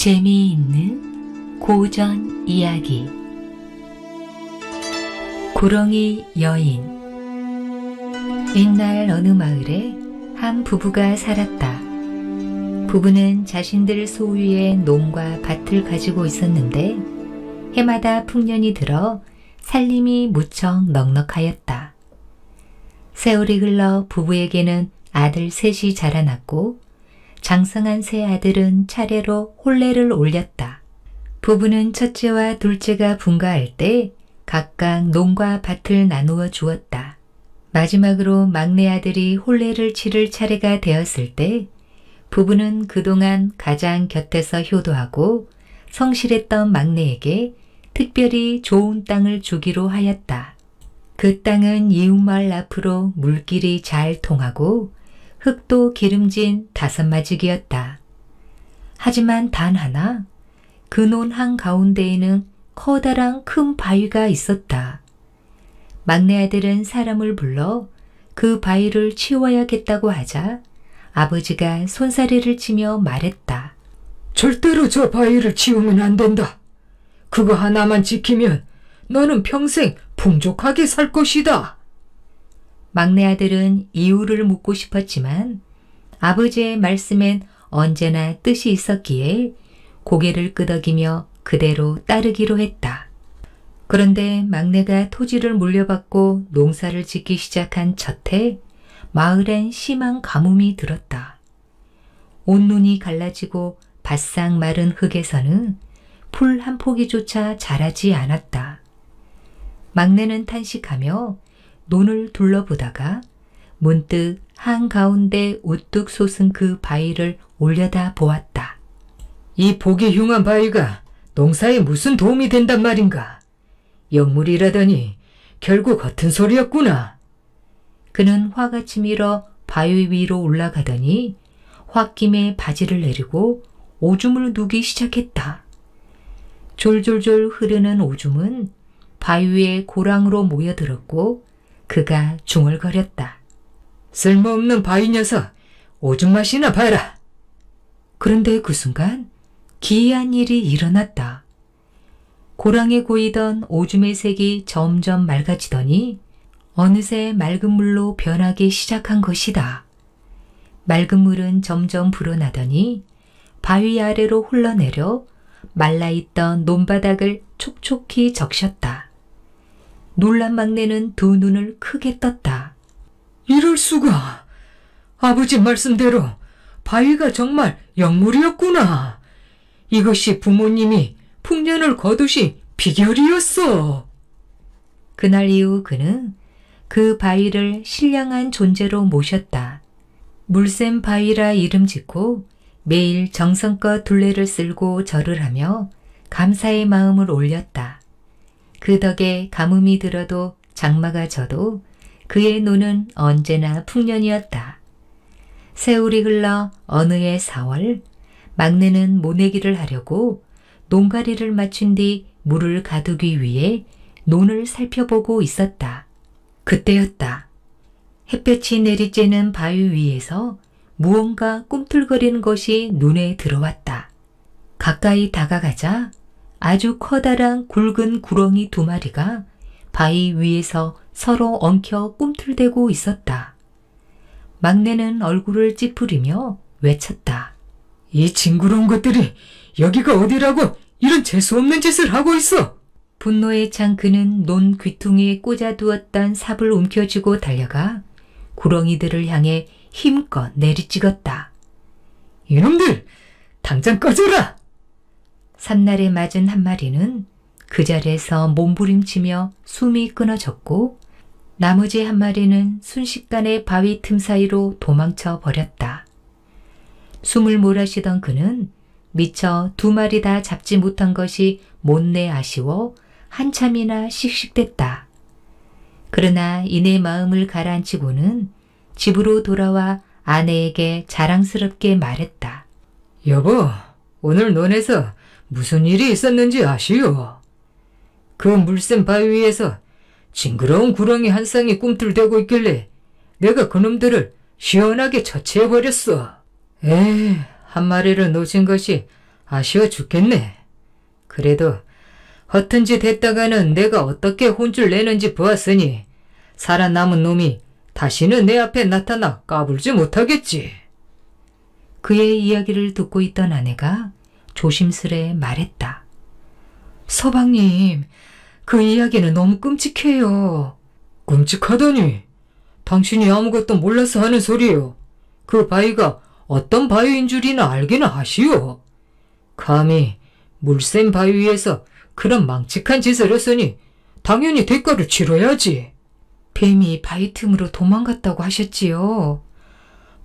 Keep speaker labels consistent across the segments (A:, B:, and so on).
A: 재미있는 고전 이야기. 구렁이 여인. 옛날 어느 마을에 한 부부가 살았다. 부부는 자신들 소유의 농과 밭을 가지고 있었는데 해마다 풍년이 들어 살림이 무척 넉넉하였다. 세월이 흘러 부부에게는 아들 셋이 자라났고 장성한 세 아들은 차례로 혼례를 올렸다. 부부는 첫째와 둘째가 분가할 때 각각 농과 밭을 나누어 주었다. 마지막으로 막내 아들이 혼례를 치를 차례가 되었을 때 부부는 그동안 가장 곁에서 효도하고 성실했던 막내에게 특별히 좋은 땅을 주기로 하였다. 그 땅은 이웃마을 앞으로 물길이 잘 통하고 흙도 기름진 다섯마지기였다. 하지만 단 하나, 그 논 한가운데에는 커다란 큰 바위가 있었다. 막내 아들은 사람을 불러 그 바위를 치워야겠다고 하자 아버지가 손사래를 치며 말했다.
B: 절대로 저 바위를 치우면 안 된다. 그거 하나만 지키면 너는 평생 풍족하게 살 것이다.
A: 막내 아들은 이유를 묻고 싶었지만 아버지의 말씀엔 언제나 뜻이 있었기에 고개를 끄덕이며 그대로 따르기로 했다. 그런데 막내가 토지를 물려받고 농사를 짓기 시작한 첫해 마을엔 심한 가뭄이 들었다. 온눈이 갈라지고 바싹 마른 흙에서는 풀 한 포기조차 자라지 않았다. 막내는 탄식하며 논을 둘러보다가 문득 한가운데 우뚝 솟은 그 바위를 올려다 보았다.
B: 이 보기 흉한 바위가 농사에 무슨 도움이 된단 말인가? 영물이라더니 결국 같은 소리였구나.
A: 그는 화같이 밀어 바위 위로 올라가더니 홧김에 바지를 내리고 오줌을 누기 시작했다. 졸졸졸 흐르는 오줌은 바위 위에 고랑으로 모여들었고 그가 중얼거렸다.
B: 쓸모없는 바위 녀석, 오줌 맛이나 봐라.
A: 그런데 그 순간 기이한 일이 일어났다. 고랑에 고이던 오줌의 색이 점점 맑아지더니 어느새 맑은 물로 변하기 시작한 것이다. 맑은 물은 점점 불어나더니 바위 아래로 흘러내려 말라있던 논바닥을 촉촉히 적셨다. 놀란 막내는 두 눈을 크게 떴다.
B: 이럴 수가. 아버지 말씀대로 바위가 정말 영물이었구나. 이것이 부모님이 풍년을 거두신 비결이었어.
A: 그날 이후 그는 그 바위를 신령한 존재로 모셨다. 물샘 바위라 이름 짓고 매일 정성껏 둘레를 쓸고 절을 하며 감사의 마음을 올렸다. 그 덕에 가뭄이 들어도 장마가 져도 그의 논은 언제나 풍년이었다. 세월이 흘러 어느 해 4월 막내는 모내기를 하려고 농가리를 맞춘 뒤 물을 가두기 위해 논을 살펴보고 있었다. 그때였다. 햇볕이 내리쬐는 바위 위에서 무언가 꿈틀거리는 것이 눈에 들어왔다. 가까이 다가가자 아주 커다란 굵은 구렁이 두 마리가 바위 위에서 서로 엉켜 꿈틀대고 있었다. 막내는 얼굴을 찌푸리며 외쳤다.
B: 이 징그러운 것들이 여기가 어디라고 이런 재수없는 짓을 하고 있어.
A: 분노에 찬 그는 논 귀퉁이에 꽂아두었던 삽을 움켜쥐고 달려가 구렁이들을 향해 힘껏 내리찍었다.
B: 이놈들, 당장 꺼져라!
A: 삼날에 맞은 한 마리는 그 자리에서 몸부림치며 숨이 끊어졌고 나머지 한 마리는 순식간에 바위 틈 사이로 도망쳐 버렸다. 숨을 몰아쉬던 그는 미처 두 마리 다 잡지 못한 것이 못내 아쉬워 한참이나 씩씩댔다. 그러나 이내 마음을 가라앉히고는 집으로 돌아와 아내에게 자랑스럽게 말했다.
B: 여보, 오늘 논에서 무슨 일이 있었는지 아시오? 그 물샘 바위 위에서 징그러운 구렁이 한 쌍이 꿈틀대고 있길래 내가 그놈들을 시원하게 처치해버렸어. 에이, 한 마리를 놓친 것이 아쉬워 죽겠네. 그래도 허튼 짓 했다가는 내가 어떻게 혼쭐 내는지 보았으니 살아남은 놈이 다시는 내 앞에 나타나 까불지 못하겠지.
A: 그의 이야기를 듣고 있던 아내가 조심스레 말했다. 서방님, 그 이야기는 너무 끔찍해요.
B: 끔찍하다니. 당신이 아무것도 몰라서 하는 소리요. 그 바위가 어떤 바위인 줄이나 알기나 하시오. 감히 물샘 바위 위에서 그런 망측한 짓을 했으니 당연히 대가를 치러야지.
A: 뱀이 바위 틈으로 도망갔다고 하셨지요.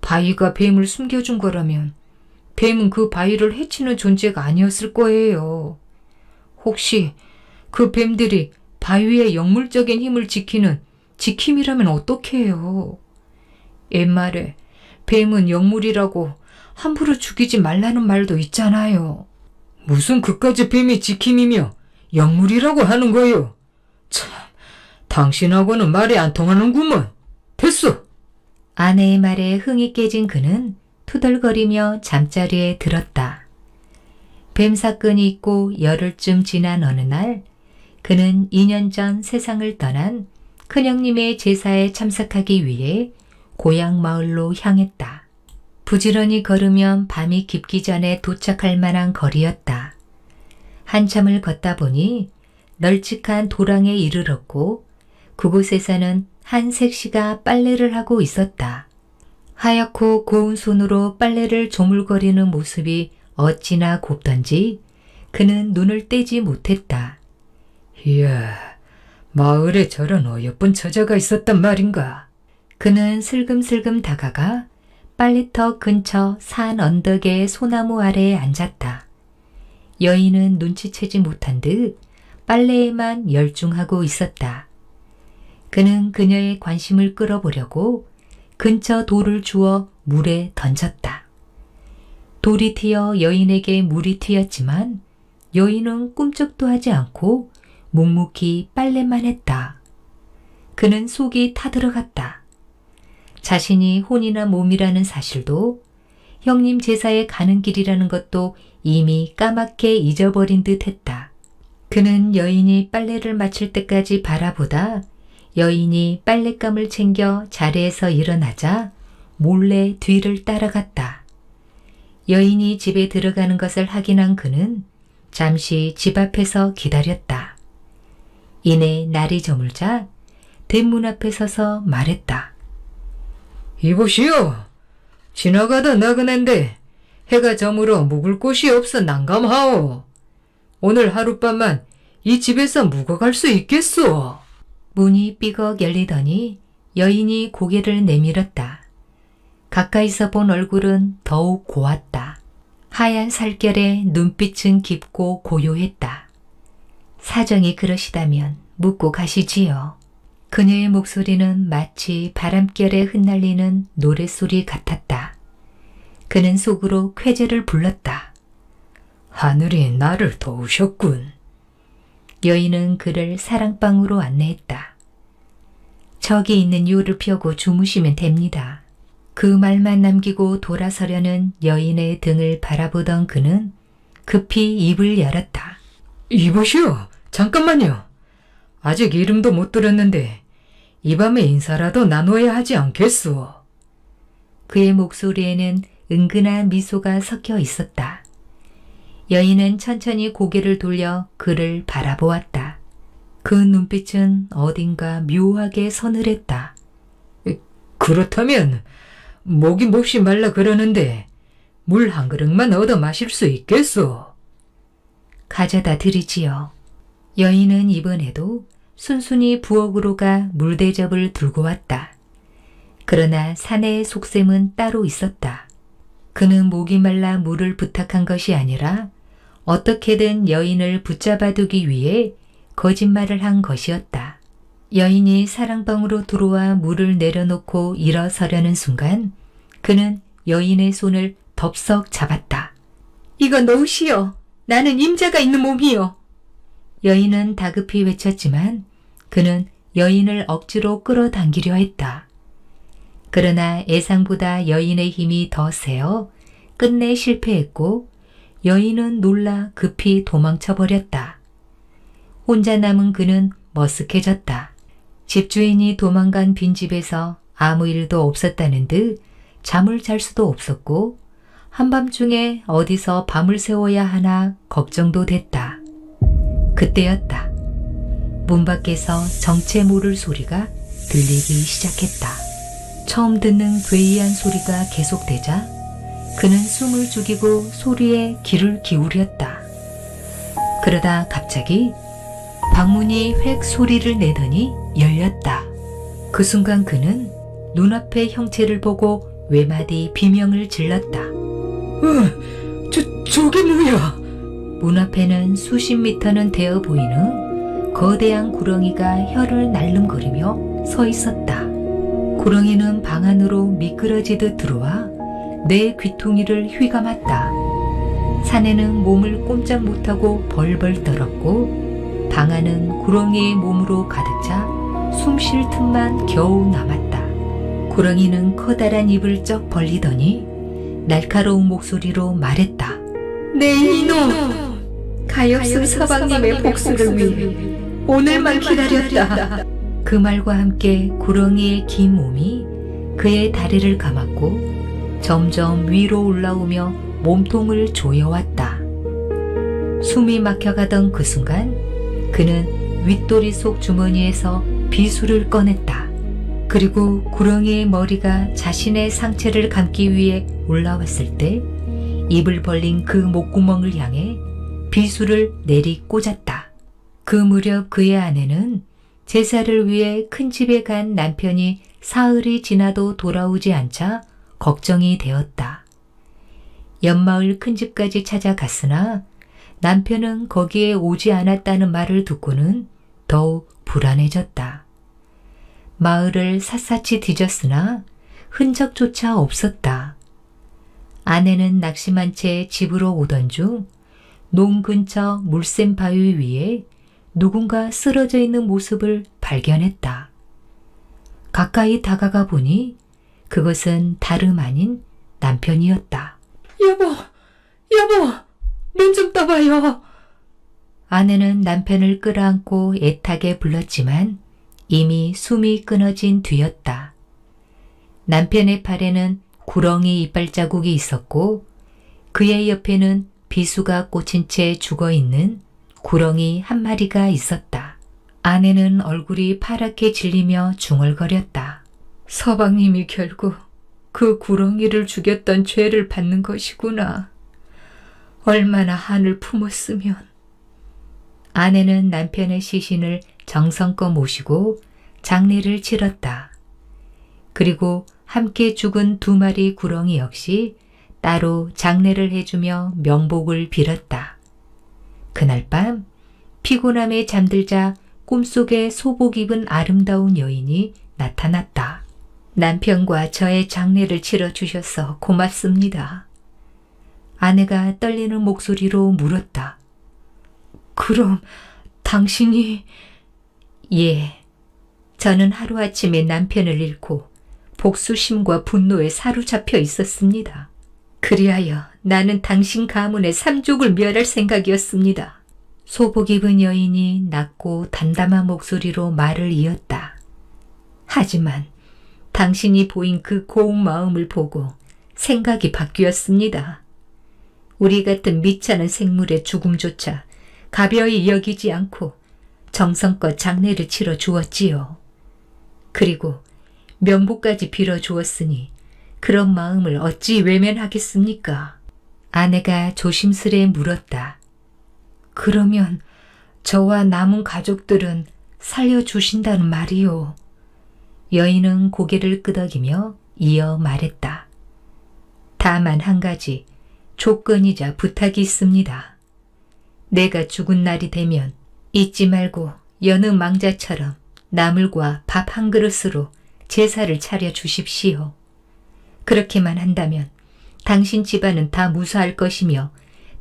A: 바위가 뱀을 숨겨준 거라면 뱀은 그 바위를 해치는 존재가 아니었을 거예요. 혹시 그 뱀들이 바위의 영물적인 힘을 지키는 지킴이라면 어떡해요. 옛말에 뱀은 영물이라고 함부로 죽이지 말라는 말도 있잖아요.
B: 무슨 그까지 뱀이 지킴이며 영물이라고 하는 거요. 참, 당신하고는 말이 안 통하는구먼. 됐어.
A: 아내의 말에 흥이 깨진 그는 투덜거리며 잠자리에 들었다. 뱀 사건이 있고 열흘쯤 지난 어느 날 그는 2년 전 세상을 떠난 큰형님의 제사에 참석하기 위해 고향 마을로 향했다. 부지런히 걸으면 밤이 깊기 전에 도착할 만한 거리였다. 한참을 걷다 보니 널찍한 도랑에 이르렀고 그곳에서는 한 색시가 빨래를 하고 있었다. 하얗고 고운 손으로 빨래를 조물거리는 모습이 어찌나 곱던지 그는 눈을 떼지 못했다.
B: 이야, 마을에 저런 어여쁜 처자가 있었단 말인가.
A: 그는 슬금슬금 다가가 빨래터 근처 산 언덕의 소나무 아래에 앉았다. 여인은 눈치채지 못한 듯 빨래에만 열중하고 있었다. 그는 그녀의 관심을 끌어보려고 근처 돌을 주워 물에 던졌다. 돌이 튀어 여인에게 물이 튀었지만 여인은 꿈쩍도 하지 않고 묵묵히 빨래만 했다. 그는 속이 타들어갔다. 자신이 혼이나 몸이라는 사실도 형님 제사에 가는 길이라는 것도 이미 까맣게 잊어버린 듯 했다. 그는 여인이 빨래를 마칠 때까지 바라보다 여인이 빨랫감을 챙겨 자리에서 일어나자 몰래 뒤를 따라갔다. 여인이 집에 들어가는 것을 확인한 그는 잠시 집 앞에서 기다렸다. 이내 날이 저물자 대문 앞에 서서 말했다.
B: 이보시오. 지나가던 나그네인데 해가 저물어 묵을 곳이 없어 난감하오. 오늘 하룻밤만 이 집에서 묵어갈 수 있겠소?
A: 문이 삐걱 열리더니 여인이 고개를 내밀었다. 가까이서 본 얼굴은 더욱 고왔다. 하얀 살결에 눈빛은 깊고 고요했다. 사정이 그러시다면 묻고 가시지요. 그녀의 목소리는 마치 바람결에 흩날리는 노랫소리 같았다. 그는 속으로 쾌재를 불렀다.
B: 하늘이 나를 도우셨군.
A: 여인은 그를 사랑방으로 안내했다. 저기 있는 유를 펴고 주무시면 됩니다. 그 말만 남기고 돌아서려는 여인의 등을 바라보던 그는 급히 입을 열었다.
B: 이보시오. 잠깐만요. 아직 이름도 못 들었는데 이 밤에 인사라도 나눠야 하지 않겠소?
A: 그의 목소리에는 은근한 미소가 섞여 있었다. 여인은 천천히 고개를 돌려 그를 바라보았다. 그 눈빛은 어딘가 묘하게 서늘했다.
B: 그렇다면 목이 몹시 말라 그러는데 물 한 그릇만 얻어 마실 수 있겠소?
A: 가져다 드리지요. 여인은 이번에도 순순히 부엌으로 가 물대접을 들고 왔다. 그러나 사내의 속셈은 따로 있었다. 그는 목이 말라 물을 부탁한 것이 아니라 어떻게든 여인을 붙잡아두기 위해 거짓말을 한 것이었다. 여인이 사랑방으로 들어와 물을 내려놓고 일어서려는 순간 그는 여인의 손을 덥석 잡았다. 이거 놓으시오. 나는 임자가 있는 몸이요. 여인은 다급히 외쳤지만 그는 여인을 억지로 끌어당기려 했다. 그러나 예상보다 여인의 힘이 더 세어 끝내 실패했고 여인은 놀라 급히 도망쳐 버렸다. 혼자 남은 그는 머쓱해졌다. 집주인이 도망간 빈집에서 아무 일도 없었다는 듯 잠을 잘 수도 없었고 한밤중에 어디서 밤을 새워야 하나 걱정도 됐다. 그때였다. 문 밖에서 정체 모를 소리가 들리기 시작했다. 처음 듣는 괴이한 소리가 계속되자 그는 숨을 죽이고 소리에 귀를 기울였다. 그러다 갑자기 방문이 획 소리를 내더니 열렸다. 그 순간 그는 눈앞의 형체를 보고 외마디 비명을 질렀다.
B: 저게 뭐야?
A: 문 앞에는 수십 미터는 되어 보이는 거대한 구렁이가 혀를 날름거리며 서 있었다. 구렁이는 방 안으로 미끄러지듯 들어와 내 귀퉁이를 휘감았다. 사내는 몸을 꼼짝 못하고 벌벌 떨었고 방 안은 구렁이의 몸으로 가득 차 숨 쉴 틈만 겨우 남았다. 구렁이는 커다란 입을 쩍 벌리더니 날카로운 목소리로 말했다.
C: 내 이놈! 가엾은 서방님의 복수를 위해 오늘만 기다렸다.
A: 그 말과 함께 구렁이의 긴 몸이 그의 다리를 감았고 점점 위로 올라오며 몸통을 조여왔다. 숨이 막혀가던 그 순간 그는 윗도리 속 주머니에서 비수를 꺼냈다. 그리고 구렁이의 머리가 자신의 상체를 감기 위해 올라왔을 때 입을 벌린 그 목구멍을 향해 비수를 내리 꽂았다. 그 무렵 그의 아내는 제사를 위해 큰 집에 간 남편이 사흘이 지나도 돌아오지 않자 걱정이 되었다. 옆마을 큰 집까지 찾아갔으나 남편은 거기에 오지 않았다는 말을 듣고는 더욱 불안해졌다. 마을을 샅샅이 뒤졌으나 흔적조차 없었다. 아내는 낙심한 채 집으로 오던 중 농 근처 물샘 바위 위에 누군가 쓰러져 있는 모습을 발견했다. 가까이 다가가 보니 그것은 다름 아닌 남편이었다.
C: 여보, 눈 좀 떠봐요.
A: 아내는 남편을 끌어안고 애타게 불렀지만 이미 숨이 끊어진 뒤였다. 남편의 팔에는 구렁이 이빨 자국이 있었고 그의 옆에는 비수가 꽂힌 채 죽어있는 구렁이 한 마리가 있었다. 아내는 얼굴이 파랗게 질리며 중얼거렸다.
C: 서방님이 결국 그 구렁이를 죽였던 죄를 받는 것이구나. 얼마나 한을 품었으면.
A: 아내는 남편의 시신을 정성껏 모시고 장례를 치렀다. 그리고 함께 죽은 2마리 구렁이 역시 따로 장례를 해주며 명복을 빌었다. 그날 밤 피곤함에 잠들자 꿈속에 소복 입은 아름다운 여인이 나타났다. 남편과 저의 장례를 치러주셔서 고맙습니다. 아내가 떨리는 목소리로 물었다.
C: 그럼 당신이...
A: 예, 저는 하루아침에 남편을 잃고 복수심과 분노에 사로잡혀 있었습니다. 그리하여 나는 당신 가문의 3족을 멸할 생각이었습니다. 소복 입은 여인이 낮고 담담한 목소리로 말을 이었다. 하지만 당신이 보인 그 고운 마음을 보고 생각이 바뀌었습니다. 우리 같은 미천한 생물의 죽음조차 가벼이 여기지 않고 정성껏 장례를 치러 주었지요. 그리고 명복까지 빌어 주었으니 그런 마음을 어찌 외면하겠습니까? 아내가 조심스레 물었다. 그러면 저와 남은 가족들은 살려주신다는 말이요. 여인은 고개를 끄덕이며 이어 말했다. 다만 한 가지 조건이자 부탁이 있습니다. 내가 죽은 날이 되면 잊지 말고 여느 망자처럼 나물과 밥 한 그릇으로 제사를 차려 주십시오. 그렇게만 한다면 당신 집안은 다 무사할 것이며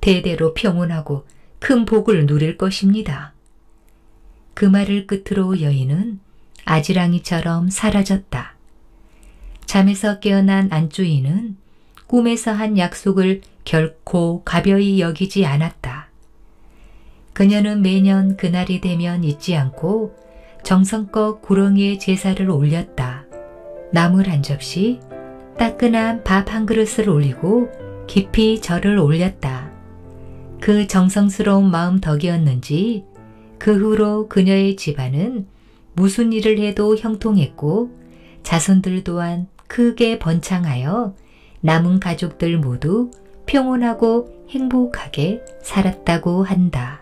A: 대대로 평온하고 큰 복을 누릴 것입니다. 그 말을 끝으로 여인은 아지랑이처럼 사라졌다. 잠에서 깨어난 안주인은 꿈에서 한 약속을 결코 가벼이 여기지 않았다. 그녀는 매년 그날이 되면 잊지 않고 정성껏 구렁이에 제사를 올렸다. 나물 한 접시, 따끈한 밥 한 그릇을 올리고 깊이 절을 올렸다. 그 정성스러운 마음 덕이었는지 그 후로 그녀의 집안은 무슨 일을 해도 형통했고 자손들 또한 크게 번창하여 남은 가족들 모두 평온하고 행복하게 살았다고 한다.